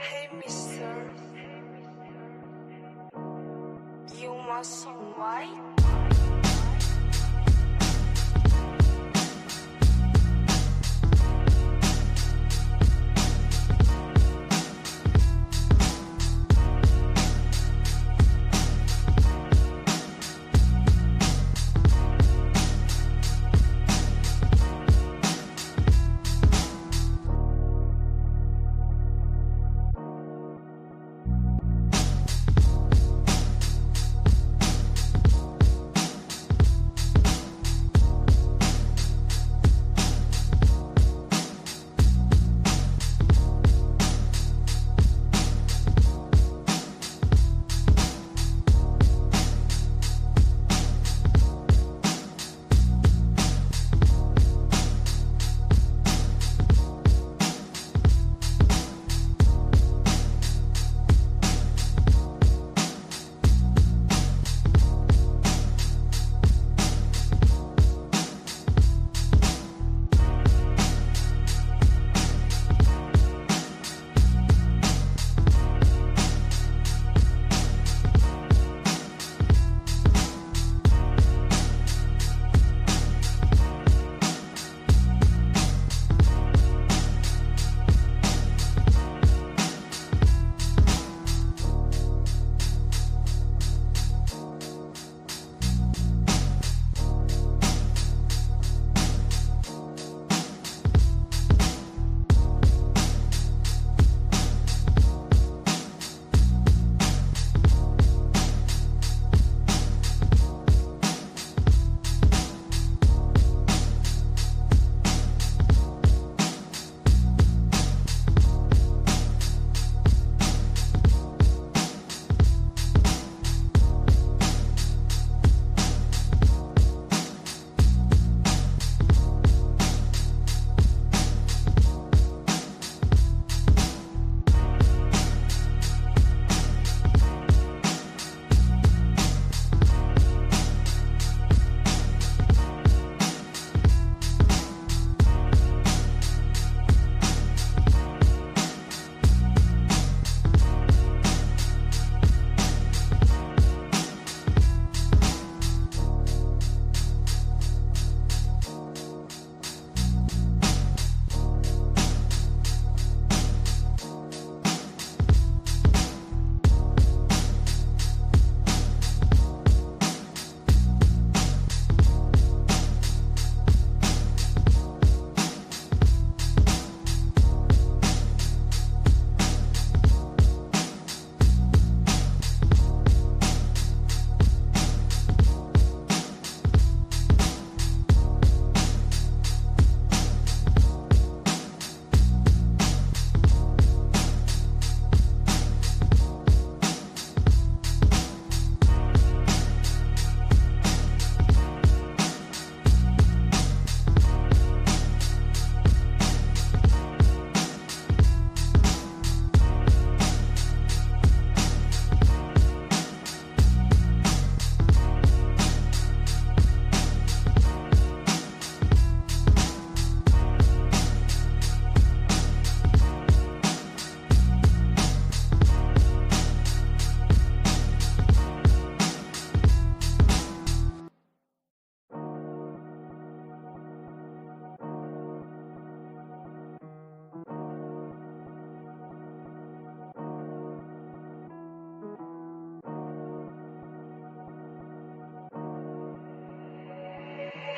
Hey mister, you want some white?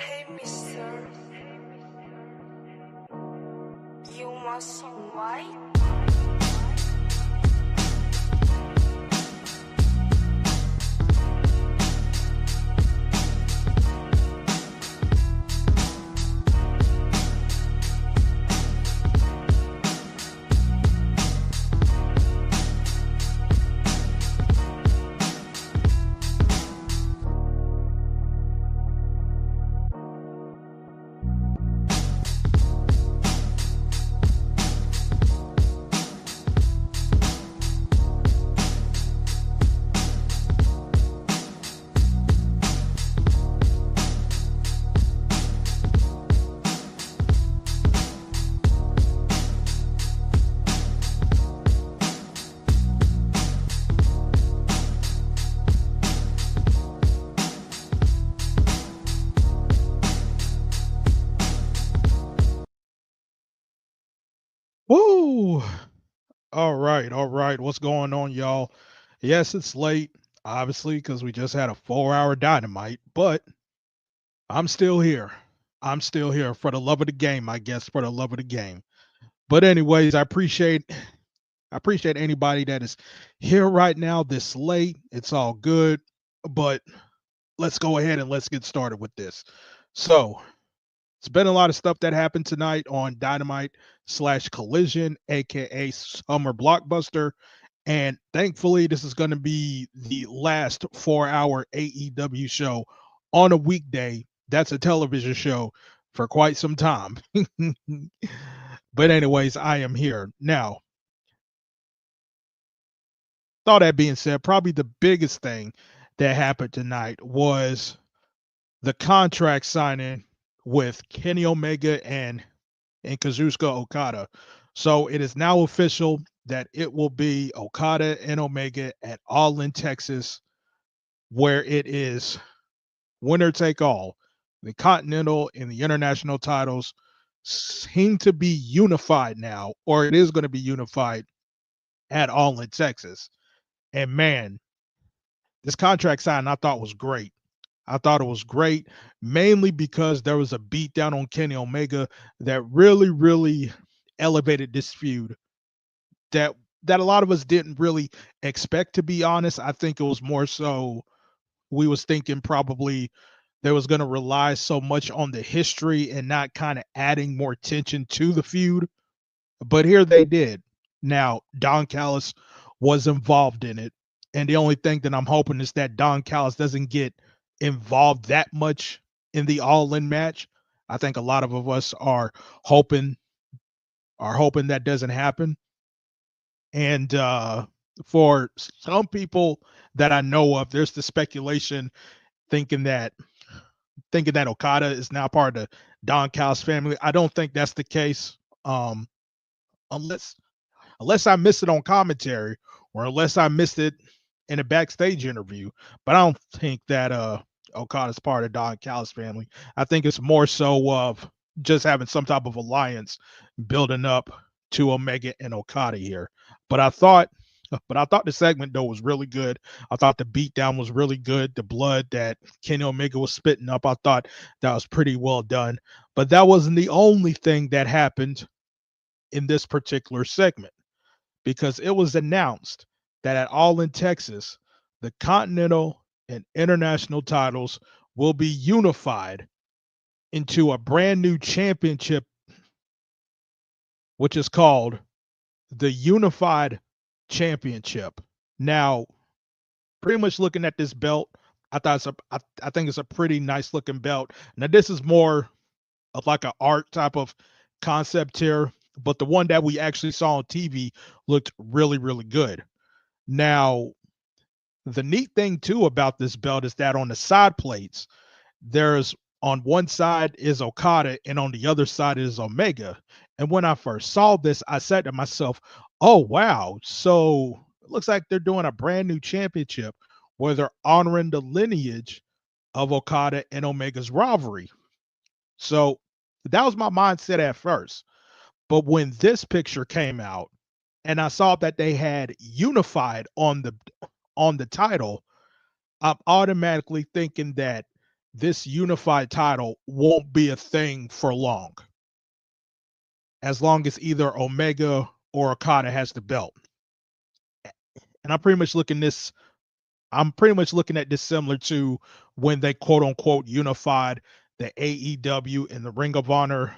Hey mister, you want some white? Woo! All right, all right. What's going on, y'all? Yes, it's late, obviously, because we just had a 4-hour dynamite, but I'm still here. I'm still here for the love of the game, I guess, for the love of the game. But anyways, I appreciate anybody that is here right now this late. It's all good. But let's go ahead and let's get started with this. So it's been a lot of stuff that happened tonight on Dynamite slash Collision, aka Summer Blockbuster. And thankfully, this is going to be the last 4-hour AEW show on a weekday. That's a television show for quite some time. But, anyways, I am here. Now, all that being said, probably the biggest thing that happened tonight was the contract signing with Kenny Omega and Kazuchika Okada. So it is now official that it will be Okada and Omega at All in Texas, where it is winner take all. The Continental and the International titles seem to be unified now, or it is going to be unified at All in Texas. And man, this contract sign I thought was great. I thought it was great, mainly because there was a beatdown on Kenny Omega that really elevated this feud that a lot of us didn't really expect, to be honest. I think it was more so we was thinking probably they was going to rely so much on the history and not kind of adding more tension to the feud, but here they did. Now Don Callis was involved in it, and the only thing that I'm hoping is that Don Callis doesn't get involved that much in the All In match. I think a lot of us hoping hoping that doesn't happen. And for some people that I know of, there's the speculation thinking that Okada is now part of the Don Callis family. I don't think that's the case. Um, unless I missed it on commentary or unless I missed it in a backstage interview. But I don't think that Okada's part of Don Callis family. I think it's more so of just having some type of alliance building up to Omega and Okada here. But I thought the segment though was really good. I thought the beatdown was really good. The blood that Kenny Omega was spitting up, I thought that was pretty well done. But that wasn't the only thing that happened in this particular segment, because it was announced that at All in Texas, the Continental and International titles will be unified into a brand new championship, which is called the Unified Championship. Now, pretty much looking at this belt, I think it's a pretty nice looking belt. Now, this is more of like an art type of concept here, but the one that we actually saw on TV looked really good. Now, the neat thing too about this belt is that on the side plates, there's on one side is Okada and on the other side is Omega. And when I first saw this, I said to myself, "Oh wow. So it looks like they're doing a brand new championship where they're honoring the lineage of Okada and Omega's rivalry." So that was my mindset at first. But when this picture came out and I saw that they had unified on the title, I'm automatically thinking that this unified title won't be a thing for long as either Omega or Okada has the belt. And I'm pretty much looking at this similar to when they quote unquote unified the AEW and the Ring of Honor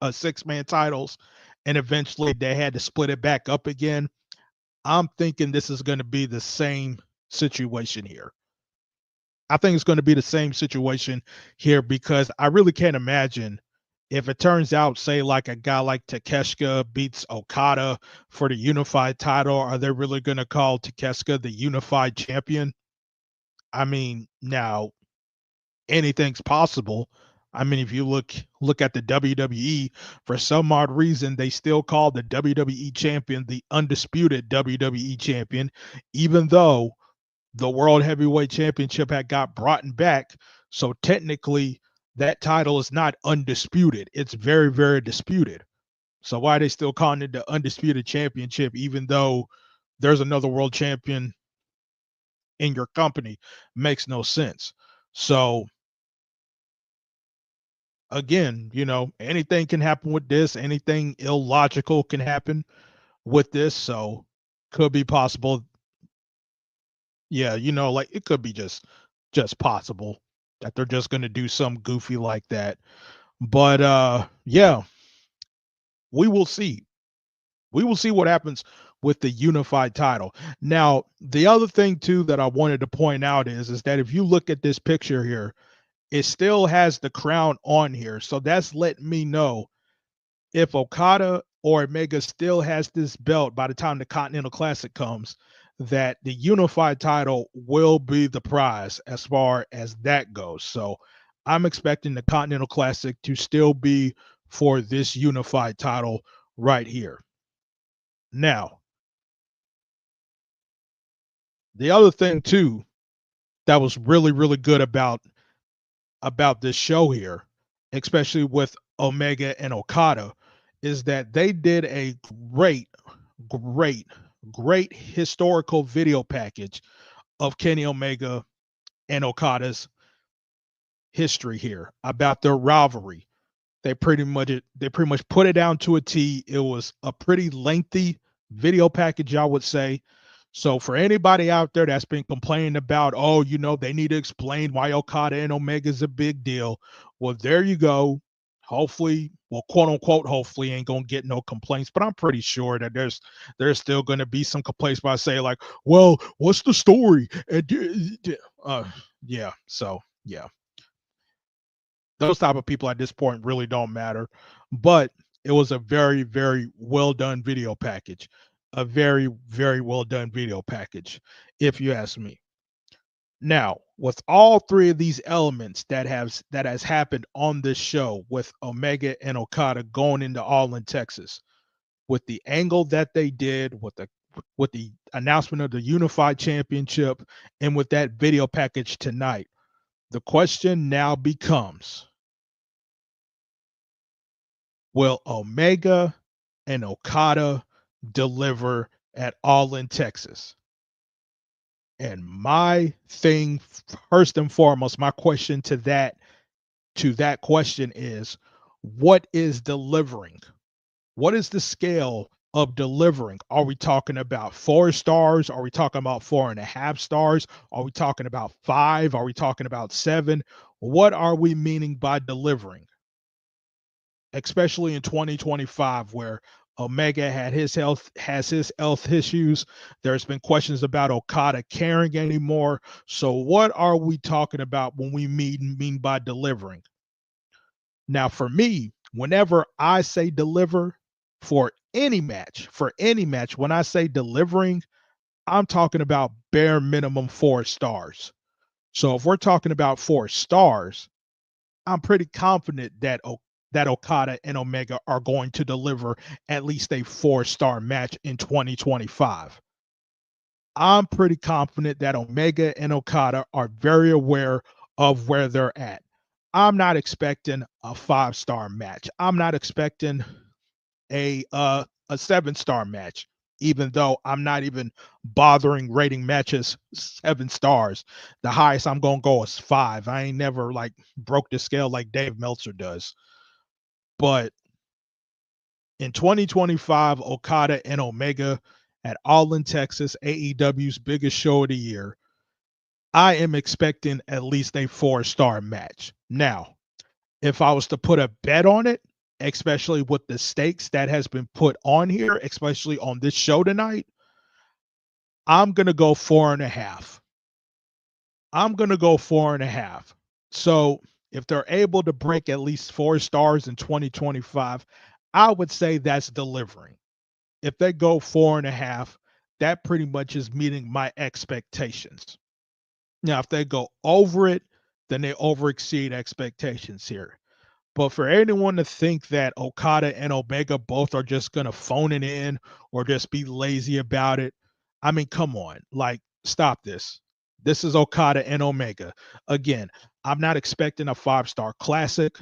6-man titles, and eventually they had to split it back up again. I'm thinking this is going to be the same situation here. I think it's going to be the same situation here because I really can't imagine if it turns out, say, like a guy like Takeshita beats Okada for the unified title, are they really going to call Takeshita the unified champion? I mean, now anything's possible. I mean, if you look at the WWE, for some odd reason, they still call the WWE champion the undisputed WWE champion, even though the World Heavyweight Championship had got brought back. So technically, that title is not undisputed. It's very disputed. So why are they still calling it the Undisputed Championship, even though there's another world champion in your company? Makes no sense. So again, anything can happen with this. Anything illogical can happen with this. So could be possible. Yeah, like it could be just possible that they're just gonna do some goofy like that. But yeah, we will see. We will see what happens with the unified title. Now, the other thing too that I wanted to point out is that if you look at this picture here, it still has the crown on here. So that's letting me know if Okada or Omega still has this belt by the time the Continental Classic comes, that the unified title will be the prize as far as that goes. So I'm expecting the Continental Classic to still be for this unified title right here. Now, the other thing too that was really, really good about this show here, especially with Omega and Okada, is that they did a great, great historical video package of Kenny Omega and Okada's history here about their rivalry. They pretty much put it down to a T. It was a pretty lengthy video package, I would say. So for anybody out there that's been complaining about, oh, they need to explain why Okada and Omega is a big deal. Well, there you go. Hopefully, well, quote unquote, hopefully ain't gonna get no complaints, but I'm pretty sure that there's still gonna be some complaints by saying like, well, what's the story? Yeah. So yeah, those type of people at this point really don't matter. But it was a very, very well done video package. A very, very well done video package, if you ask me. Now, with all three of these elements that has happened on this show with Omega and Okada going into All in Texas, with the angle that they did, with the announcement of the unified championship, and with that video package tonight, the question now becomes, will Omega and Okada deliver at All in Texas? And my thing, first and foremost, my question to that question is, what is delivering? What is the scale of delivering? Are we talking about 4 stars? Are we talking about 4.5 stars? Are we talking about 5? Are we talking about 7? What are we meaning by delivering? Especially in 2025, where Omega has his health issues. There's been questions about Okada caring anymore. So what are we talking about when we mean by delivering? Now, for me, whenever I say deliver for any match, when I say delivering, I'm talking about bare minimum 4 stars. So if we're talking about 4 stars, I'm pretty confident that Okada and Omega are going to deliver at least a 4-star match in 2025. I'm pretty confident that Omega and Okada are very aware of where they're at. I'm not expecting a 5-star match. I'm not expecting a 7-star match, even though I'm not even bothering rating matches 7 stars. The highest I'm gonna go is 5. I ain't never like broke the scale like Dave Meltzer does. But in 2025, Okada and Omega at All in Texas, AEW's biggest show of the year, I am expecting at least a 4-star match. Now, if I was to put a bet on it, especially with the stakes that has been put on here, especially on this show tonight, I'm going to go 4.5. I'm going to go 4.5. So if they're able to break at least 4 stars in 2025, I would say that's delivering. If they go 4.5, that pretty much is meeting my expectations. Now, if they go over it, then they over exceed expectations here. But for anyone to think that Okada and Omega both are just going to phone it in or just be lazy about it, I mean, come on. Like, stop this. This is Okada and Omega. Again, I'm not expecting a 5-star classic,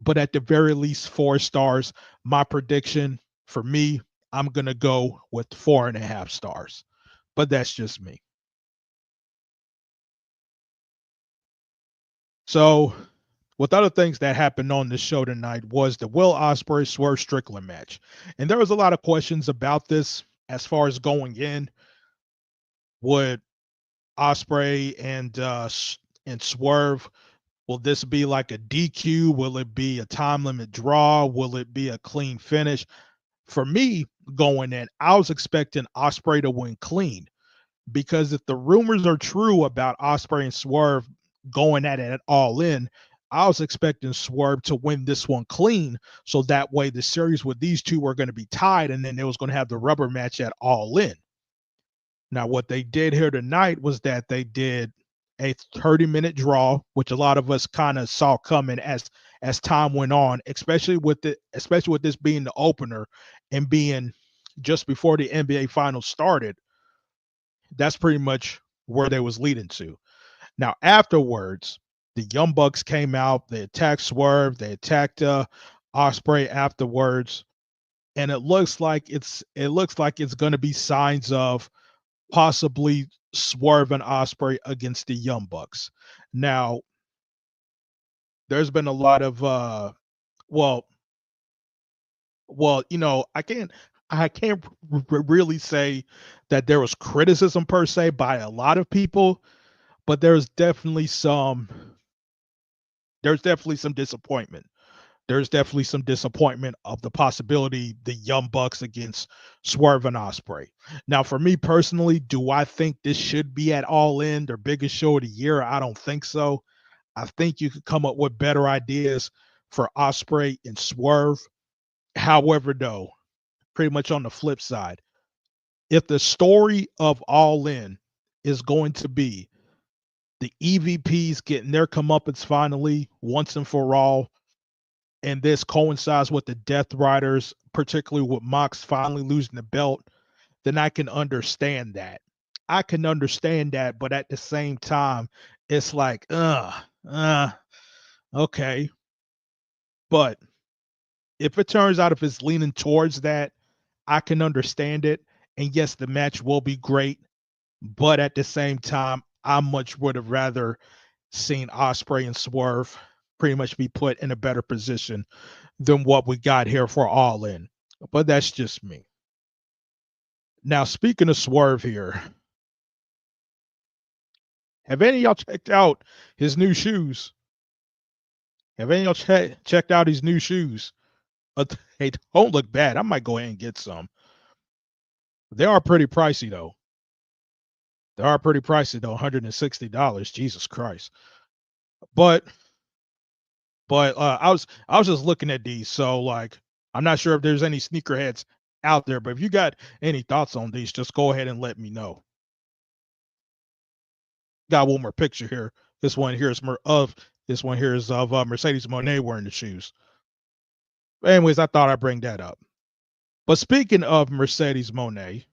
but at the very least 4 stars. My prediction for me, I'm gonna go with 4.5 stars, but that's just me. So, with other things that happened on the show tonight was the Will Ospreay Swerve Strickland match, and there was a lot of questions about this as far as going in. Would Ospreay and Swerve, will this be like a DQ? Will it be a time limit draw? Will it be a clean finish? For me, going in, I was expecting Ospreay to win clean, because if the rumors are true about Ospreay and Swerve going at it all in, I was expecting Swerve to win this one clean, so that way the series with these two were going to be tied, and then it was going to have the rubber match at all in. Now, what they did here tonight was that they did a 30-minute draw, which a lot of us kind of saw coming as time went on, especially with this being the opener and being just before the NBA finals started. That's pretty much where they was leading to. Now, afterwards, the Young Bucks came out, they attacked Swerve, they attacked Ospreay afterwards, and it looks like it's going to be signs of possibly Swerve and Ospreay against the Young Bucks. Now, there's been a lot of well, I can't really say that there was criticism per se by a lot of people, but there's definitely some disappointment. There's definitely some disappointment of the possibility the Young Bucks against Swerve and Ospreay. Now, for me personally, do I think this should be at All In, their biggest show of the year? I don't think so. I think you could come up with better ideas for Ospreay and Swerve. However, though, pretty much on the flip side, if the story of All In is going to be the EVPs getting their comeuppance finally once and for all, and this coincides with the Death Riders, particularly with Mox finally losing the belt, then I can understand that. I can understand that, but at the same time, it's like, okay. But if it's leaning towards that, I can understand it. And yes, the match will be great, but at the same time, I much would have rather seen Ospreay and Swerve pretty much be put in a better position than what we got here for All In. But that's just me. Now, speaking of Swerve here, have any of y'all checked out his new shoes? Have any of y'all checked out his new shoes? They don't look bad. I might go ahead and get some. They are pretty pricey though. They are pretty pricey though, $160. Jesus Christ. But I was just looking at these, so like I'm not sure if there's any sneakerheads out there, but if you got any thoughts on these, just go ahead and let me know. Got one more picture here. This one here is of Mercedes Moné wearing the shoes. Anyways, I thought I'd bring that up. But speaking of Mercedes Moné,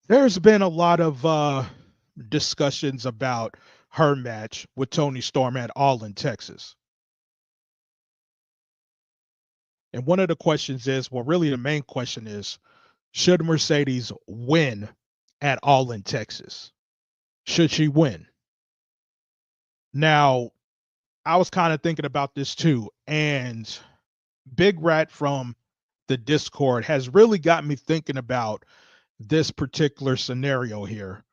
there's been a lot of discussions about her match with Tony Storm at All in Texas. And one of the questions is, well, really the main question is, should Mercedes win at All in Texas? Should she win? Now, I was kind of thinking about this too, and Big Rat from the Discord has really got me thinking about this particular scenario here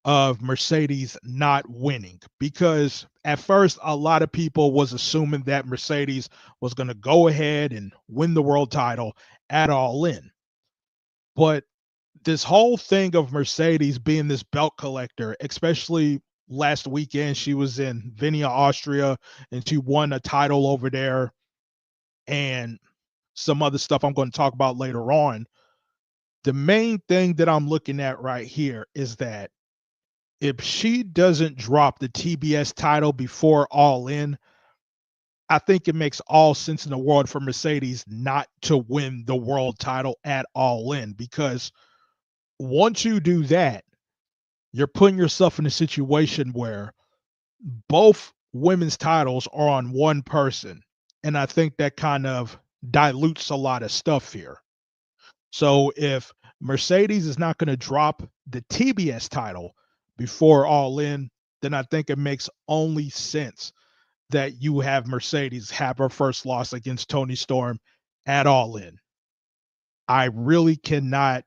of Mercedes not winning, because at first a lot of people was assuming that Mercedes was going to go ahead and win the world title at All In. But this whole thing of Mercedes being this belt collector, especially last weekend, she was in Vienna, Austria, and she won a title over there, and some other stuff I'm going to talk about later on. The main thing that I'm looking at right here is that if she doesn't drop the TBS title before All In, I think it makes all sense in the world for Mercedes not to win the world title at All In, because once you do that, you're putting yourself in a situation where both women's titles are on one person. And I think that kind of dilutes a lot of stuff here. So if Mercedes is not going to drop the TBS title before All In, then I think it makes only sense that you have Mercedes have her first loss against Toni Storm at All In. I really cannot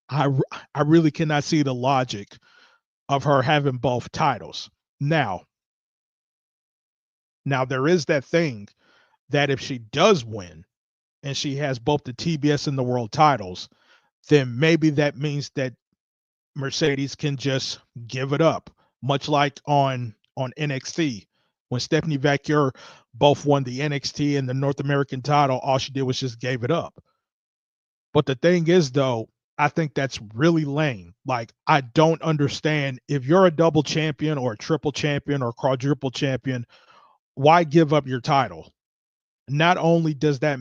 I I really cannot see the logic of her having both titles. Now there is that thing that if she does win and she has both the TBS and the world titles, then maybe that means that Mercedes can just give it up, much like on NXT when Stephanie Vaquer both won the NXT and the North American title. All she did was just gave it up. But the thing is, though, I think that's really lame. Like, I don't understand if you're a double champion or a triple champion or quadruple champion, why give up your title? Not only does that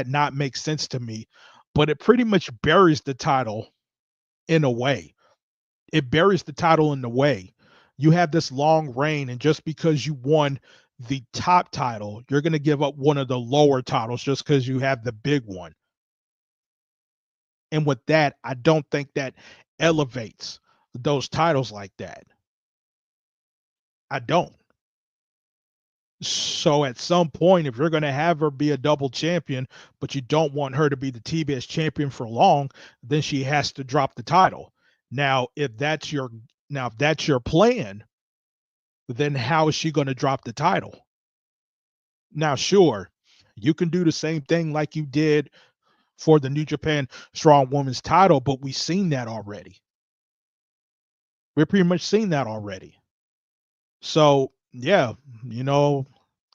not make sense to me, but it pretty much buries the title in a way. It buries the title in the way. You have this long reign, and just because you won the top title, you're going to give up one of the lower titles just because you have the big one. And with that, I don't think that elevates those titles like that. I don't. So at some point, if you're going to have her be a double champion, but you don't want her to be the TBS champion for long, then she has to drop the title. Now, if that's your plan, then how is she going to drop the title? Now, sure, you can do the same thing like you did for the New Japan Strong Women's title, but we've seen that already. We've pretty much seen that already. So, yeah,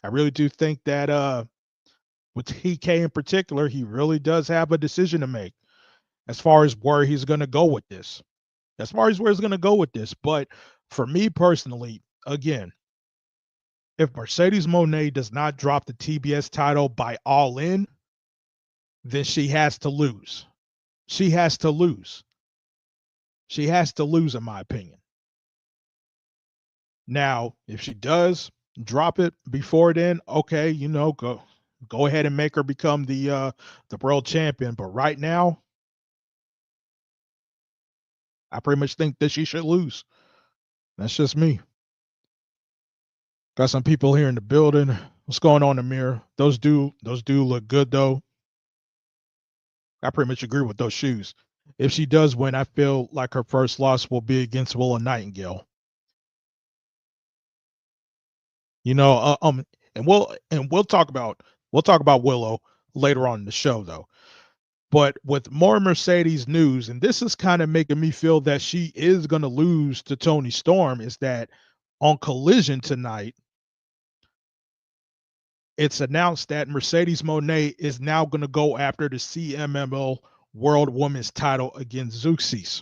I really do think that with TK in particular, he really does have a decision to make as far as where he's going to go with this. As far as where he's going to go with this. But for me personally, again, if Mercedes Moné does not drop the TBS title by All In, then she has to lose. She has to lose. She has to lose, in my opinion. Now, if she does drop it before then, okay, go ahead and make her become the world champion. But right now, I pretty much think that she should lose. That's just me. Got some people here in the building. What's going on, Amir? Those do look good though. I pretty much agree with those shoes. If she does win, I feel like her first loss will be against Willow Nightingale. And we'll talk about Willow later on in the show though. But with more Mercedes news, and this is kind of making me feel that she is going to lose to Toni Storm, is that on Collision tonight, it's announced that Mercedes Moné is now going to go after the CMLL World Women's title against Zeuxis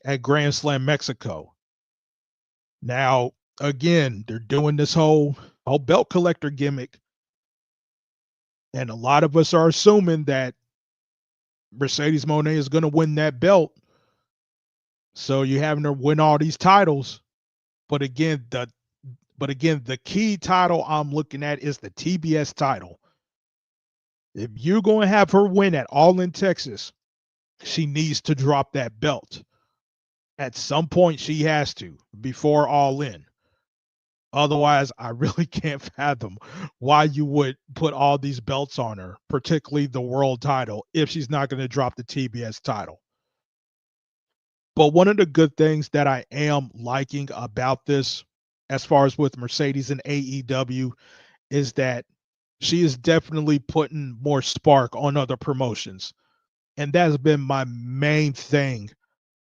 at Grand Slam Mexico. Now, again, they're doing this whole belt collector gimmick, and a lot of us are assuming that Mercedes Moné is going to win that belt. So you're having her win all these titles, but again, the key title I'm looking at is the TBS title. If you're going to have her win at All in Texas, she needs to drop that belt. At some point, she has to before All In. Otherwise, I really can't fathom why you would put all these belts on her, particularly the world title, if she's not going to drop the TBS title. But one of the good things that I am liking about this, as far as with Mercedes and AEW, is that she is definitely putting more spark on other promotions. And that's been my main thing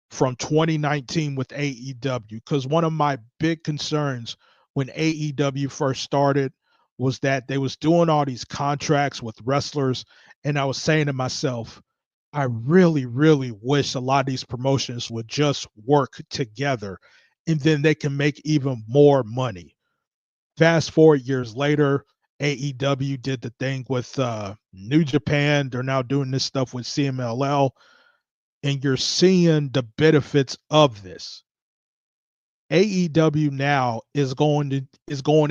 from 2019 with AEW. Because one of my big concerns when AEW first started was that they was doing all these contracts with wrestlers. And I was saying to myself, I really, really wish a lot of these promotions would just work together and then they can make even more money. Fast forward years later, AEW did the thing with New Japan. They're now doing this stuff with CMLL, and you're seeing the benefits of this. AEW now is going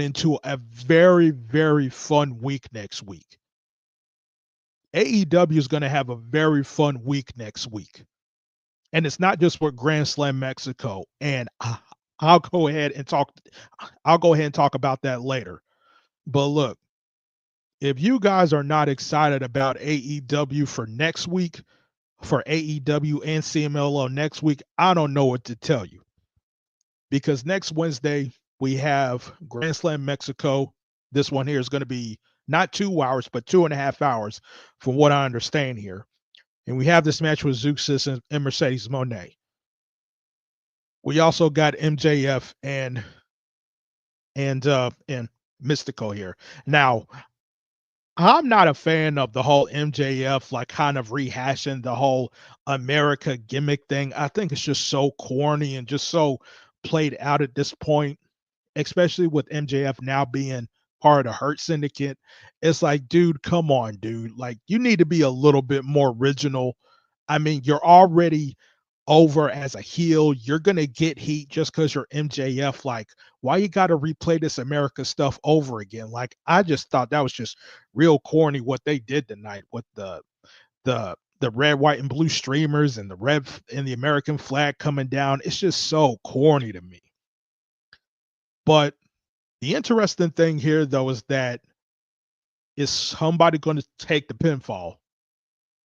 into a very, very fun week next week. AEW is going to have a very fun week next week. And it's not just for Grand Slam Mexico. And I'll go ahead and talk about that later. But look, if you guys are not excited about AEW for next week, for AEW and CMLL next week, I don't know what to tell you. Because next Wednesday, we have Grand Slam Mexico. This one here is going to be not 2 hours, but 2.5 hours, from what I understand here. And we have this match with Zeuxis and Mercedes Moné. We also got MJF and Mystico here. Now, I'm not a fan of the whole MJF like kind of rehashing the whole America gimmick thing. I think it's just so corny and just so played out at this point, especially with MJF now being part of the Hurt Syndicate. It's like, dude, come on, dude. Like, you need to be a little bit more original. I mean, you're already over as a heel. You're going to get heat just because you're MJF. Like, why you got to replay this America stuff over again? Like, I just thought that was just real corny what they did tonight with the red, white, and blue streamers and the red and the American flag coming down. It's just so corny to me. But the interesting thing here, though, is that is somebody going to take the pinfall?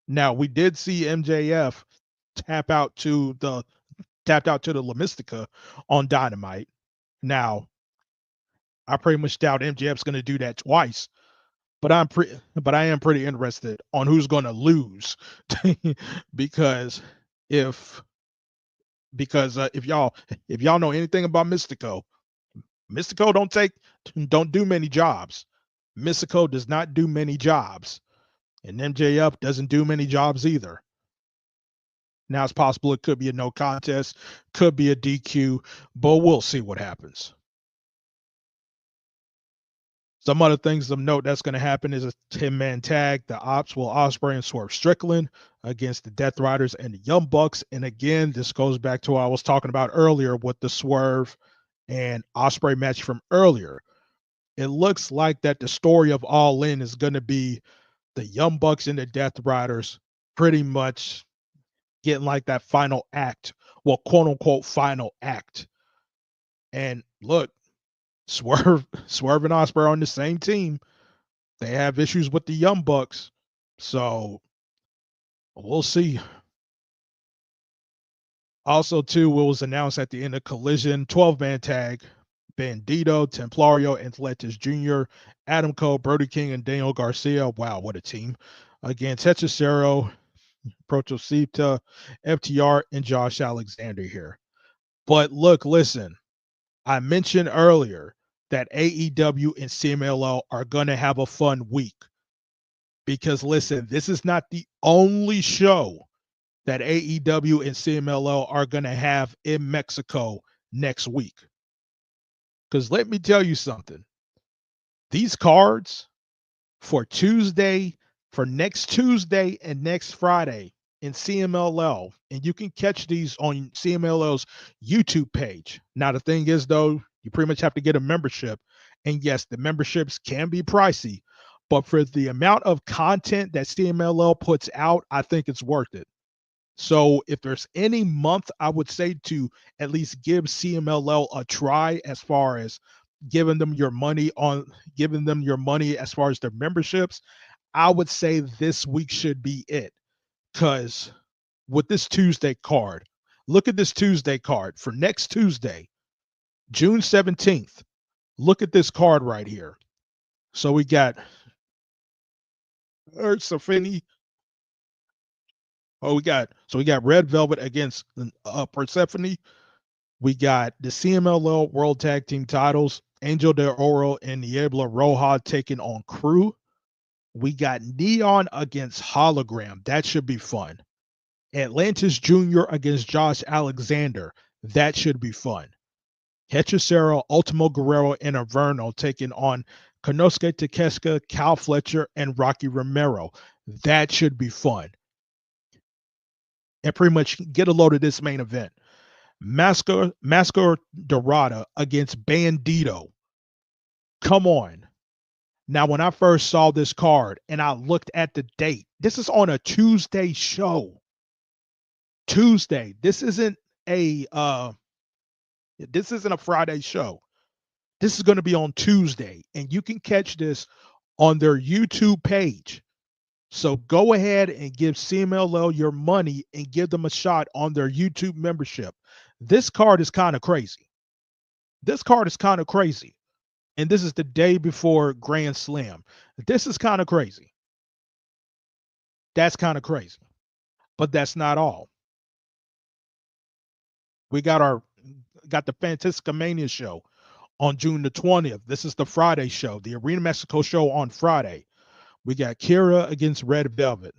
Now, we did see MJF tapped out to the La Mystica on Dynamite. Now, I pretty much doubt MJF's going to do that twice, but I am pretty interested on who's going to lose because if y'all know anything about Mystico don't do many jobs. Mystico does not do many jobs, and MJF doesn't do many jobs either. Now it's possible it could be a no contest, could be a DQ, but we'll see what happens. Some other things of note that's going to happen is a 10-man tag. The Ops will Ospreay and Swerve Strickland against the Death Riders and the Young Bucks. And again, this goes back to what I was talking about earlier with the Swerve and Ospreay match from earlier. It looks like that the story of All In is going to be the Young Bucks and the Death Riders pretty much getting like that final act, well, quote unquote final act. And look, Swerve and Ospreay are on the same team. They have issues with the Young Bucks, so we'll see. Also, too, what was announced at the end of Collision, 12-man tag, Bandito, Templario, Atlantis Jr., Adam Cole, Brody King, and Daniel Garcia. Wow, what a team. Against Hechicero, Protosita, FTR, and Josh Alexander here. But look, listen, I mentioned earlier that AEW and CMLL are going to have a fun week. Because listen, this is not the only show that AEW and CMLL are going to have in Mexico next week. Because let me tell you something. These cards for next Tuesday and next Friday in CMLL, and you can catch these on CMLL's YouTube page. Now, the thing is, though, you pretty much have to get a membership. And yes, the memberships can be pricey, but for the amount of content that CMLL puts out, I think it's worth it. So if there's any month I would say to at least give CMLL a try as far as giving them your money as far as their memberships, I would say this week should be it. Because with this Tuesday card, look at this Tuesday card for next Tuesday, June 17th. Look at this card right here. So we got Safini. We got Red Velvet against Persephone. We got the CMLL World Tag Team titles, Angel de Oro and Niebla Roja taking on Crew. We got Neon against Hologram. That should be fun. Atlantis Jr. against Josh Alexander. That should be fun. Hechicero, Ultimo Guerrero, and Averno taking on Konosuke Takeshita, Cal Fletcher, and Rocky Romero. That should be fun. And pretty much get a load of this main event. Masco Dorada against Bandito. Come on. Now, when I first saw this card and I looked at the date, this is on a Tuesday show. Tuesday. This isn't a Friday show. This is going to be on Tuesday, and you can catch this on their YouTube page. So go ahead and give CMLL your money and give them a shot on their YouTube membership. This card is kind of crazy. This card is kind of crazy. And this is the day before Grand Slam. This is kind of crazy. That's kind of crazy. But that's not all. We got the Fantastica Mania show on June the 20th. This is the Friday show, the Arena Mexico show on Friday. We got Kira against Red Velvet.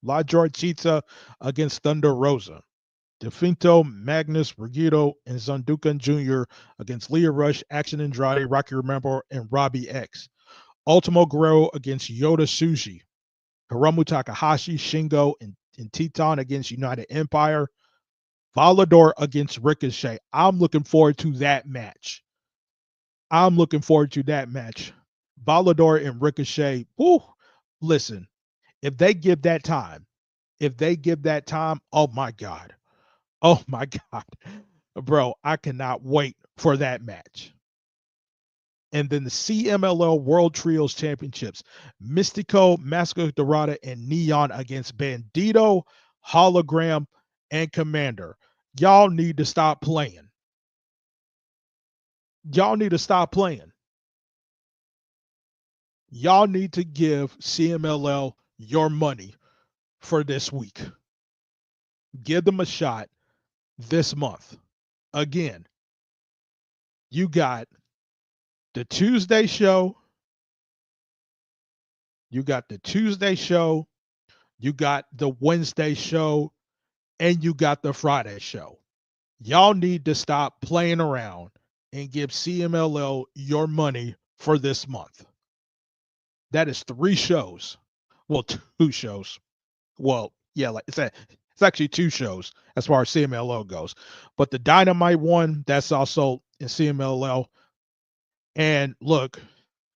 La Jorchita against Thunder Rosa. Definto, Magnus, Brigido, and Zandukan Jr. against Leah Rush, Action Andrade, Rocky Remember, and Robbie X. Ultimo Guerrero against Yoda Sushi. Hiromu Takahashi, Shingo, and Teton against United Empire. Volador against Ricochet. I'm looking forward to that match. Volador and Ricochet. Whoo, listen, if they give that time, oh my God. Oh my God. Bro, I cannot wait for that match. And then the CMLL World Trios Championships. Mystico, Masco Dorada, and Neon against Bandito, Hologram, and Commander. Y'all need to stop playing. Y'all need to stop playing. Y'all need to give CMLL your money for this week. Give them a shot this month. Again, you got the Tuesday show. You got the Wednesday show, and you got the Friday show. Y'all need to stop playing around and give CMLL your money for this month. That is 3 shows. Well, 2 shows. Well, yeah, like it's actually 2 shows as far as CMLL goes. But the Dynamite one, that's also in CMLL. And look,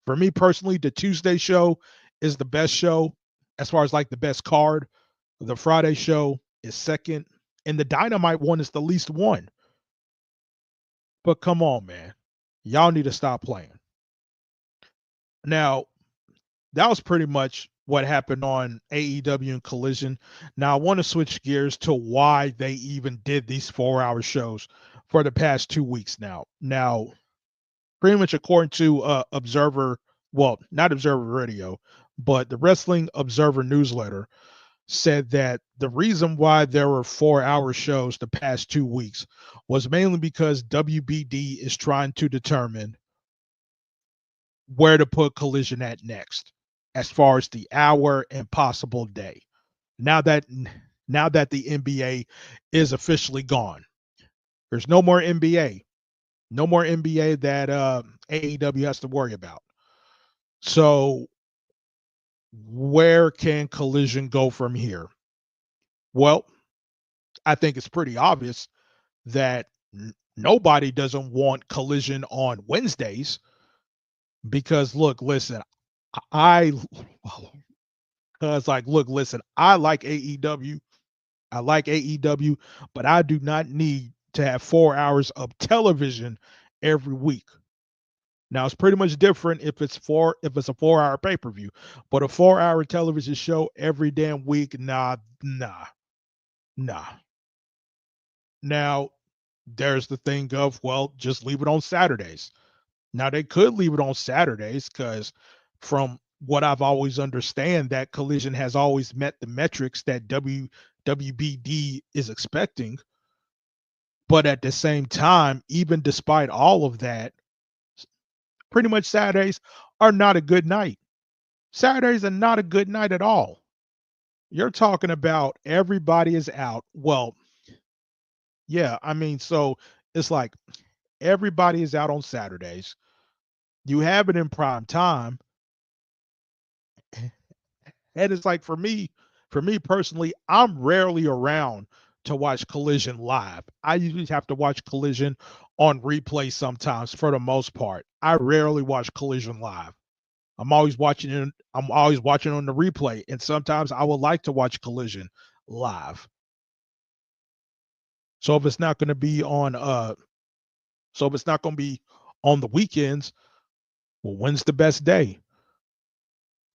for me personally, the Tuesday show is the best show as far as like the best card. The Friday show is second, and the Dynamite one is the least one. But come on, man. Y'all need to stop playing. Now, that was pretty much what happened on AEW and Collision. Now, I want to switch gears to why they even did these 4-hour shows for the past 2 weeks now. Now, pretty much according to Observer, well, not Observer Radio, but the Wrestling Observer newsletter said that the reason why there were 4-hour shows the past 2 weeks was mainly because WBD is trying to determine where to put Collision at next as far as the hour and possible day. Now that the NBA is officially gone. There's no more NBA. No more NBA that AEW has to worry about. So where can Collision go from here? Well, I think it's pretty obvious that nobody doesn't want Collision on Wednesdays because look, listen, I listen, I like AEW. I like AEW, but I do not need to have 4 hours of television every week. Now it's pretty much different if it's a 4-hour pay-per-view, but a 4-hour television show every damn week, nah. Now there's the thing of, well, just leave it on Saturdays. Now they could leave it on Saturdays because from what I've always understand, that Collision has always met the metrics that WBD is expecting. But at the same time, even despite all of that, pretty much Saturdays are not a good night. Saturdays are not a good night at all. You're talking about everybody is out. Well, yeah, I mean, so it's like everybody is out on Saturdays. You have it in prime time. And it's like for me personally, I'm rarely around to watch Collision live. I usually have to watch Collision on replay sometimes for the most part. I rarely watch Collision live. I'm always watching it. I'm always watching on the replay, and sometimes I would like to watch Collision live. So if it's not going to be on, so if it's not going to be on the weekends, well, when's the best day?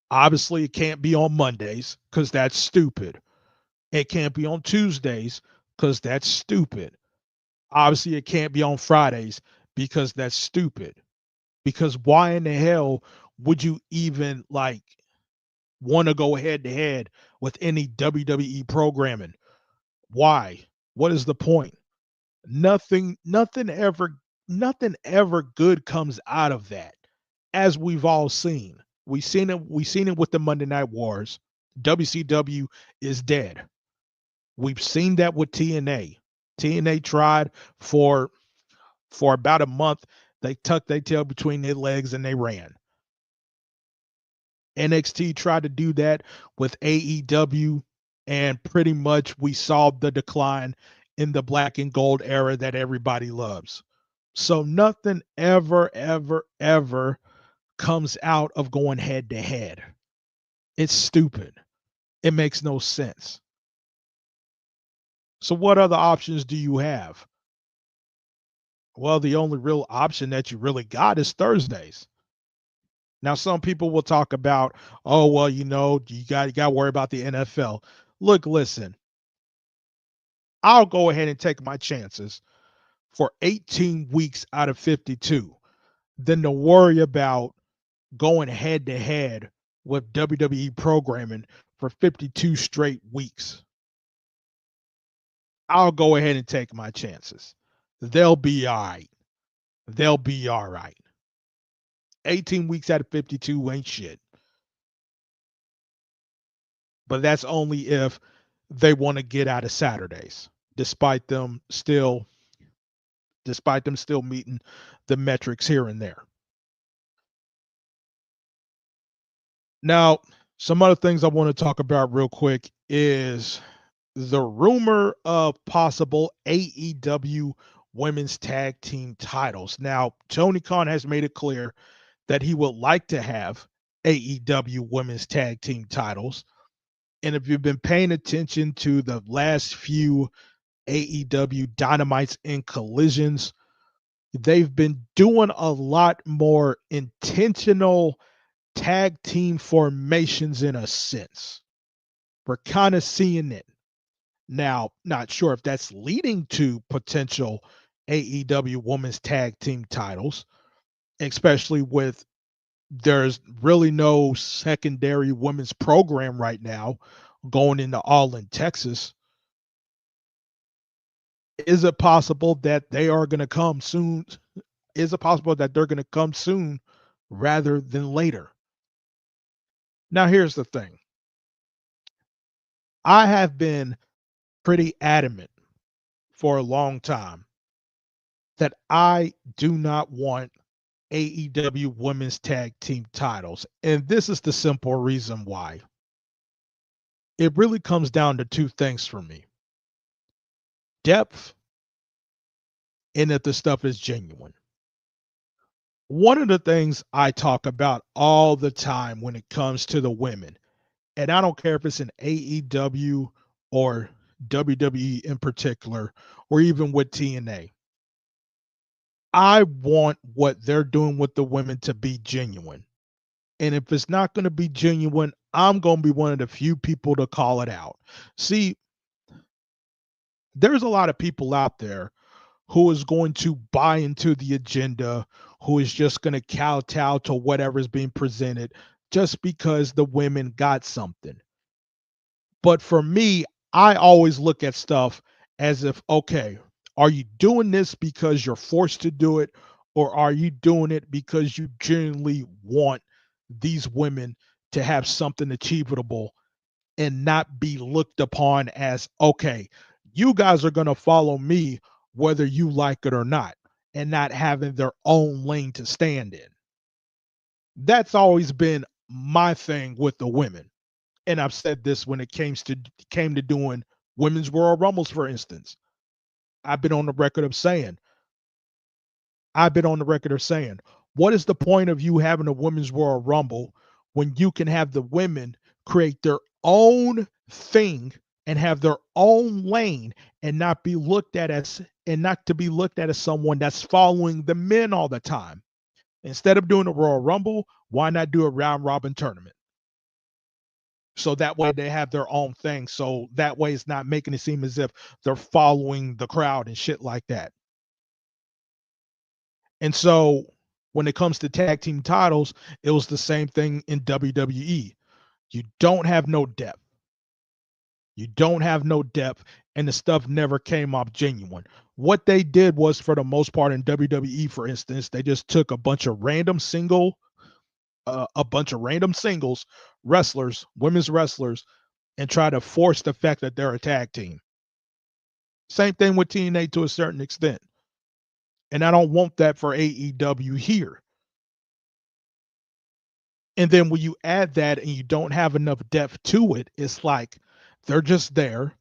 Obviously, it can't be on Mondays because that's stupid. It can't be on Tuesdays because that's stupid. Obviously, it can't be on Fridays because that's stupid. Because why in the hell would you even like want to go head to head with any WWE programming? Why? What is the point? Nothing, nothing ever good comes out of that, as we've all seen. We've seen it with the Monday Night Wars. WCW is dead. We've seen that with TNA. TNA tried for about a month. They tucked their tail between their legs and they ran. NXT tried to do that with AEW, and pretty much we saw the decline in the black and gold era that everybody loves. So nothing ever comes out of going head to head. It's stupid. It makes no sense. So what other options do you have? Well, the only real option that you really got is Thursdays. Now, some people will talk about, oh, well, you got to worry about the NFL. Look, listen, I'll go ahead and take my chances for 18 weeks out of 52 than to worry about going head to head with WWE programming for 52 straight weeks. I'll go ahead and take my chances. They'll be all right. They'll be all right. 18 weeks out of 52 ain't shit. But that's only if they want to get out of Saturdays, despite them still meeting the metrics here and there. Now, some other things I want to talk about real quick is the rumor of possible AEW women's tag team titles. Now, Tony Khan has made it clear that he would like to have AEW women's tag team titles. And if you've been paying attention to the last few AEW Dynamites and Collisions, they've been doing a lot more intentional tag team formations in a sense. We're kind of seeing it. Now, not sure if that's leading to potential AEW women's tag team titles, especially with there's really no secondary women's program right now going into All in Texas. Is it possible that they are going to come soon? Is it possible that they're going to come soon rather than later? Now, here's the thing. I have been pretty adamant for a long time that I do not want AEW women's tag team titles. And this is the simple reason why. It really comes down to two things for me: depth, and if the stuff is genuine. One of the things I talk about all the time when it comes to the women, and I don't care if it's in AEW or WWE in particular, or even with TNA, I want what they're doing with the women to be genuine. And if it's not going to be genuine, I'm going to be one of the few people to call it out. See, there's a lot of people out there who is going to buy into the agenda, who is just going to kowtow to whatever is being presented just because the women got something. But for me, I always look at stuff as if, okay, are you doing this because you're forced to do it, or are you doing it because you genuinely want these women to have something achievable and not be looked upon as, okay, you guys are going to follow me whether you like it or not, and not having their own lane to stand in. That's always been my thing with the women. And I've said this when it came to doing Women's Royal Rumbles, for instance. I've been on the record of saying, what is the point of you having a Women's Royal Rumble when you can have the women create their own thing and have their own lane and not be looked at as someone that's following the men all the time? Instead of doing a Royal Rumble, why not do a round robin tournament? So that way they have their own thing. So that way it's not making it seem as if they're following the crowd and shit like that. And so when it comes to tag team titles, it was the same thing in WWE. You don't have no depth. And the stuff never came off genuine. What they did was, for the most part, in WWE, for instance, they just took a bunch of random singles wrestlers, women's wrestlers, and try to force the fact that they're a tag team. Same thing with TNA to a certain extent. And I don't want that for AEW here. And then when you add that and you don't have enough depth to it, it's like they're just there.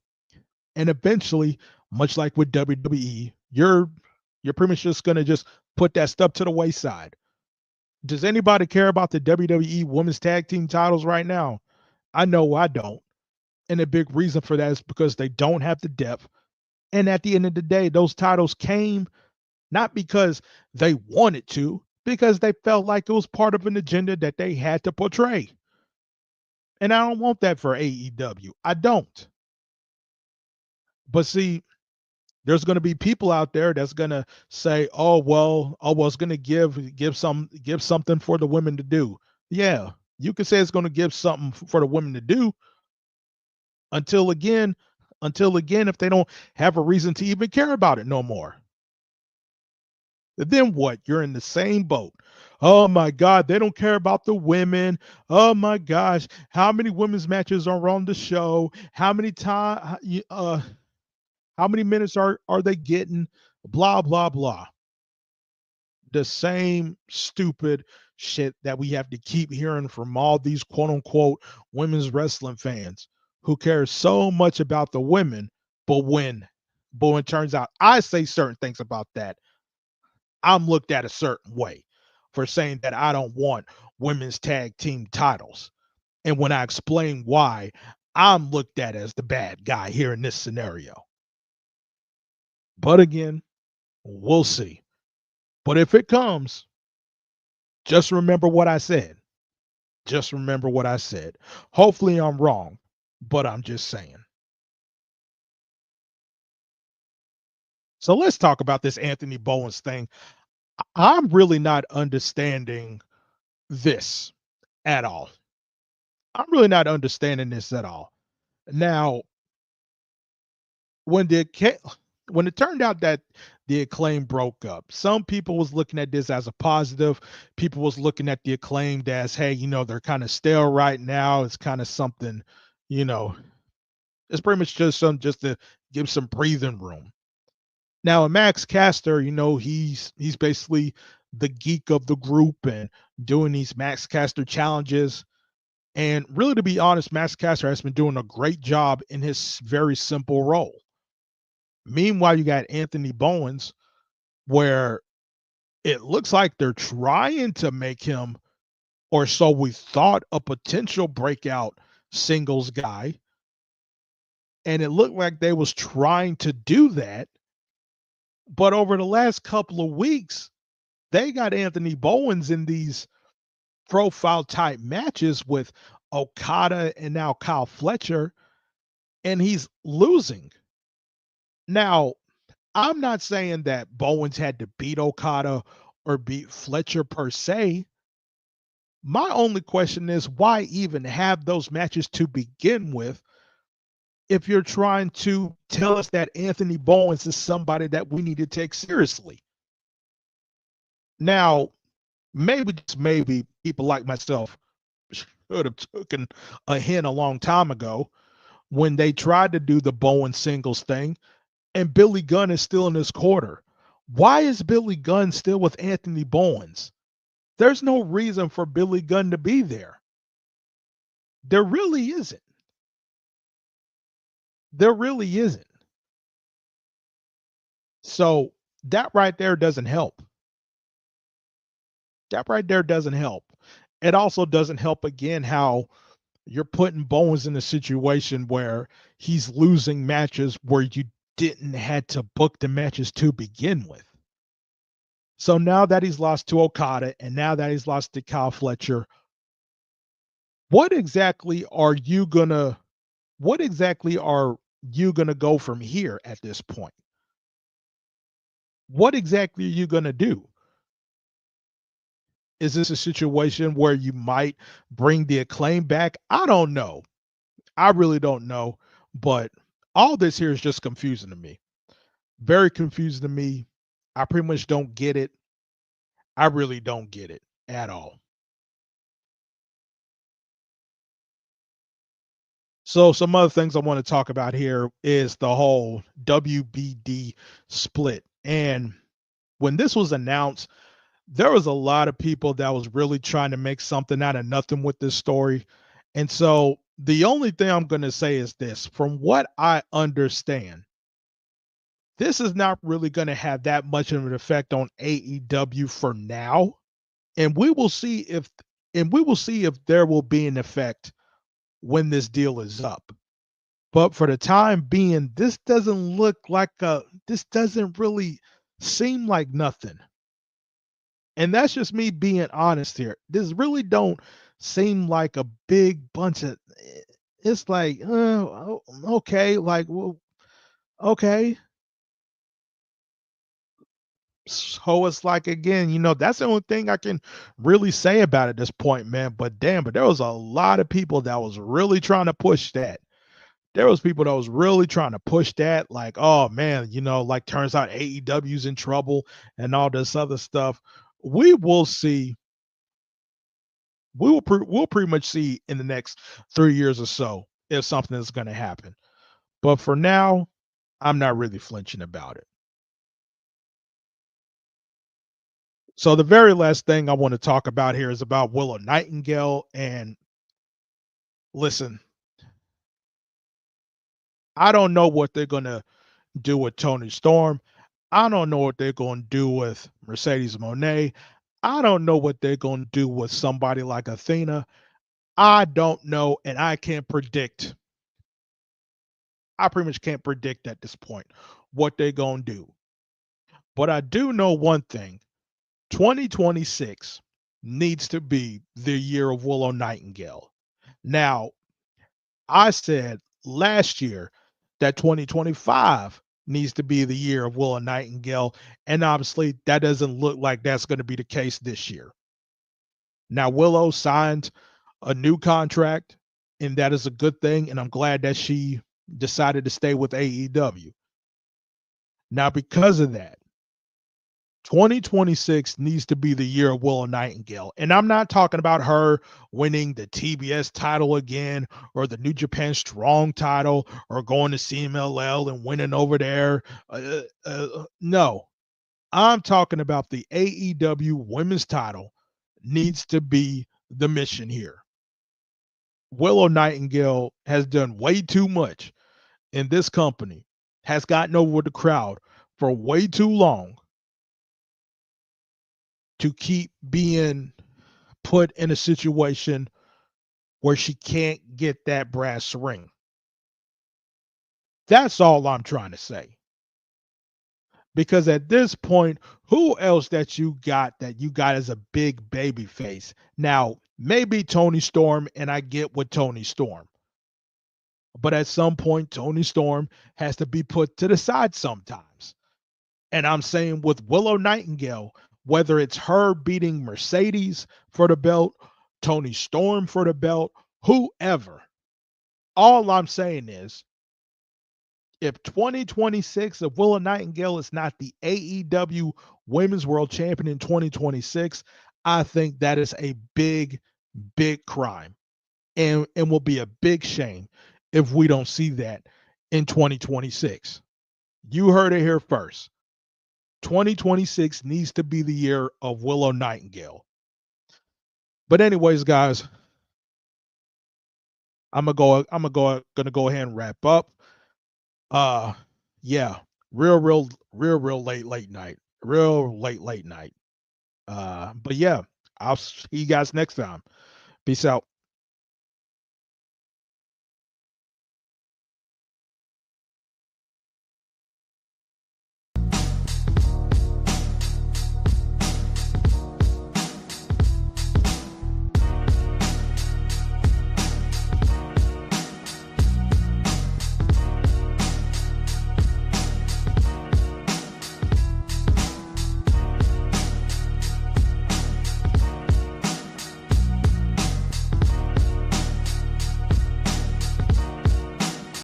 And eventually, much like with WWE, you're pretty much just going to just put that stuff to the wayside. Does anybody care about the WWE women's tag team titles right now? I know I don't. And a big reason for that is because they don't have the depth. And at the end of the day, those titles came not because they wanted to, because they felt like it was part of an agenda that they had to portray. And I don't want that for AEW. I don't. But see, there's going to be people out there that's going to say, it's going to give something for the women to do. Yeah, you can say it's going to give something for the women to do until again, if they don't have a reason to even care about it no more. Then what? You're in the same boat. Oh my God, they don't care about the women. Oh my gosh, how many women's matches are on the show? How many minutes are they getting? Blah blah blah. The same stupid shit that we have to keep hearing from all these quote unquote women's wrestling fans who care so much about the women, but when it turns out I say certain things about that, I'm looked at a certain way for saying that I don't want women's tag team titles. And when I explain why, I'm looked at as the bad guy here in this scenario. But again, we'll see. But if it comes, just remember what I said. Hopefully I'm wrong, but I'm just saying. So let's talk about this Anthony Bowens thing. I'm really not understanding this at all. Now, when it turned out that the Acclaim broke up, some people was looking at this as a positive. People was looking at the Acclaimed as, hey, they're kind of stale right now. It's kind of something, it's pretty much just to give some breathing room. Now, Max Caster, he's basically the geek of the group and doing these Max Caster challenges. And really, to be honest, Max Caster has been doing a great job in his very simple role. Meanwhile, you got Anthony Bowens, where it looks like they're trying to make him, or so we thought, a potential breakout singles guy. And it looked like they was trying to do that. But over the last couple of weeks, they got Anthony Bowens in these profile type matches with Okada and now Kyle Fletcher, and he's losing. Now, I'm not saying that Bowens had to beat Okada or beat Fletcher per se. My only question is, why even have those matches to begin with if you're trying to tell us that Anthony Bowens is somebody that we need to take seriously? Now, maybe people like myself should have taken a hint a long time ago when they tried to do the Bowen singles thing, and Billy Gunn is still in his quarter. Why is Billy Gunn still with Anthony Bowens? There's no reason for Billy Gunn to be there. There really isn't. There really isn't. So that right there doesn't help. That right there doesn't help. It also doesn't help again how you're putting Bowens in a situation where he's losing matches where you didn't had to book the matches to begin with. So now that he's lost to Okada and now that he's lost to Kyle Fletcher, what exactly are you gonna what exactly are you gonna go from here at this point? What exactly are you gonna do? Is this a situation where you might bring the Acclaim back? I don't know. I really don't know. But all this here is just confusing to me. Very confusing to me. I pretty much don't get it. I really don't get it at all. So some other things I want to talk about here is the whole WBD split. And when this was announced, there was a lot of people that was really trying to make something out of nothing with this story. And so the only thing I'm going to say is this, from what I understand, this is not really going to have that much of an effect on AEW for now. And we will see if there will be an effect when this deal is up. But for the time being, this doesn't really seem like nothing. And that's just me being honest here. This really don't seem like a big bunch of it's like, okay, like, well, okay. So it's like again, that's the only thing I can really say about it at this point, man. But damn, but there was a lot of people that was really trying to push that. There was people that was really trying to push that, like, oh man, like turns out AEW's in trouble and all this other stuff. We will see. We'll pretty much see in the next 3 years or so if something is going to happen. But for now, I'm not really flinching about it. So the very last thing I want to talk about here is about Willow Nightingale. And listen, I don't know what they're going to do with Tony Storm. I don't know what they're going to do with Mercedes Moné. I don't know what they're going to do with somebody like Athena. I don't know, and I can't predict. I pretty much can't predict at this point what they're going to do. But I do know one thing: 2026 needs to be the year of Willow Nightingale. Now, I said last year that 2025 needs to be the year of Willow Nightingale, and obviously that doesn't look like that's going to be the case this year. Now, Willow signed a new contract, and that is a good thing, and I'm glad that she decided to stay with AEW. Now, because of that, 2026 needs to be the year of Willow Nightingale. And I'm not talking about her winning the TBS title again or the New Japan Strong title or going to CMLL and winning over there. No, I'm talking about the AEW women's title needs to be the mission here. Willow Nightingale has done way too much in this company, has gotten over the crowd for way too long to keep being put in a situation where she can't get that brass ring. That's all I'm trying to say. Because at this point, who else that you got as a big baby face? Now, maybe Tony Storm, and I get with Tony Storm. But at some point, Tony Storm has to be put to the side sometimes. And I'm saying with Willow Nightingale, whether it's her beating Mercedes for the belt, Tony Storm for the belt, whoever, all I'm saying is if 2026 of Willow Nightingale is not the AEW Women's World Champion in 2026, I think that is a big, big crime and will be a big shame if we don't see that in 2026. You heard it here first. 2026 needs to be the year of Willow Nightingale. But anyways, guys, gonna go ahead and wrap up. Yeah, real late night, real late night. But yeah, I'll see you guys next time. Peace out.